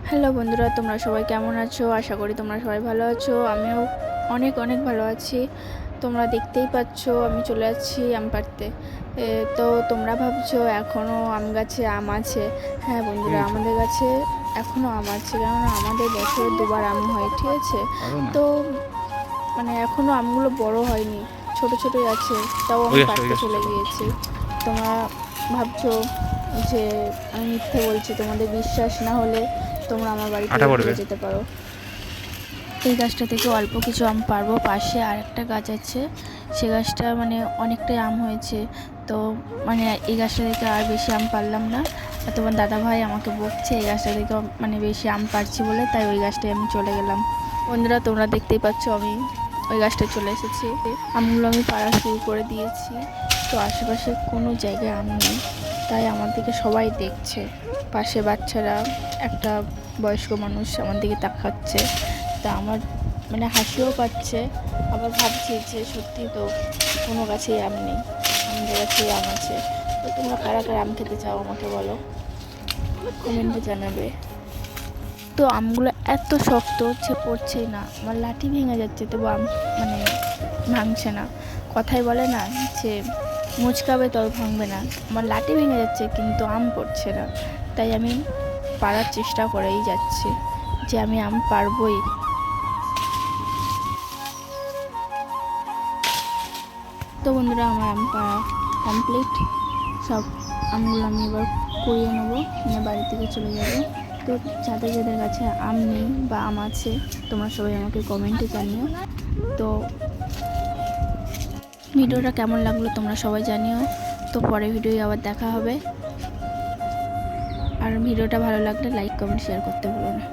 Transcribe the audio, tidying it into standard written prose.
Hello বন্ধুরা, তোমরা সবাই কেমন আছো? আশা করি তোমরা সবাই ভালো আছো। আমিও অনেক অনেক ভালো আছি। তোমরা দেখতেই পাচ্ছ আমি চলে যাচ্ছি আম পাড়তে। তো তোমরা ভাবছো এখনও আম গাছে আম আছে। হ্যাঁ বন্ধুরা, আমাদের গাছে এখনও আম আছে, কেননা আমাদের বছরে দুবার আম হয়, ঠিক আছে? তো মানে এখনও আমগুলো বড় হয়নি, ছোট ছোটই আছে, তাও আমি পাড়তে চলে গিয়েছি। তোমরা ভাবছো যে আমি মিথ্যে বলছি, তোমাদের বিশ্বাস না হলে তোমরা আমার বাড়ি থেকে ঘুরে যেতে পারো। এই গাছটা থেকে অল্প কিছু আম পারবো। পাশে আরেকটা গাছ আছে, সে গাছটা মানে অনেকটাই আম হয়েছে। তো মানে এই গাছটা থেকে আর বেশি আম পারলাম না। আর তোমার দাদা ভাই আমাকে বকছে এই গাছটা থেকে মানে বেশি আম পারছি বলে, তাই ওই গাছটায় আমি চলে গেলাম। বন্ধুরা, তোমরা দেখতেই পাচ্ছ আমি ওই গাছটায় চলে এসেছি। আমগুলো আমি পাড়া শুরু করে দিয়েছি। তো আশেপাশে কোনো জায়গায় আম নেই, তাই আমার দিকে সবাই দেখছে। পাশে বাচ্চারা, একটা বয়স্ক মানুষ আমার দিকে তাকাচ্ছে। তা আমার মানে হাসিও পাচ্ছে, আবার ভাবছি যে সত্যি তো কোনো গাছেই আম নেই, আমাদের গাছেই আম আছে। তো তোমরা কারা কারা আম খেতে চাও আমাকে বলো, কমেন্টে জানাবে। তো আমগুলো এত শক্ত হচ্ছে, পড়ছেই না, আমার লাঠি ভেঙে যাচ্ছে, তবু আম মানে ভাঙছে না। কথাই বলে না যে মুচকাবে তবে ভাঙবে না, আমার লাঠি ভেঙে যাচ্ছে কিন্তু আম পড়ছে না। তাই আমি পারার চেষ্টা করেই যাচ্ছি যে আমি আম পারবই। তো বন্ধুরা, আমার আম পাড়া কমপ্লিট। সব আমগুলো আমি এবার কুড়িয়ে নেবো, নিয়ে বাড়ি থেকে চলে যাব। তো যাদের যাদের কাছে আম নেই বা আম আছে, তোমরা সবাই আমাকে কমেন্টে জানিও। তো ভিডিওটা কেমন লাগলো তোমরা সবাই জানিও। তো পরে ভিডিও আবার দেখা হবে। আর ভিডিওটা ভালো লাগলে লাইক কমেন্ট শেয়ার করতে ভুলো না।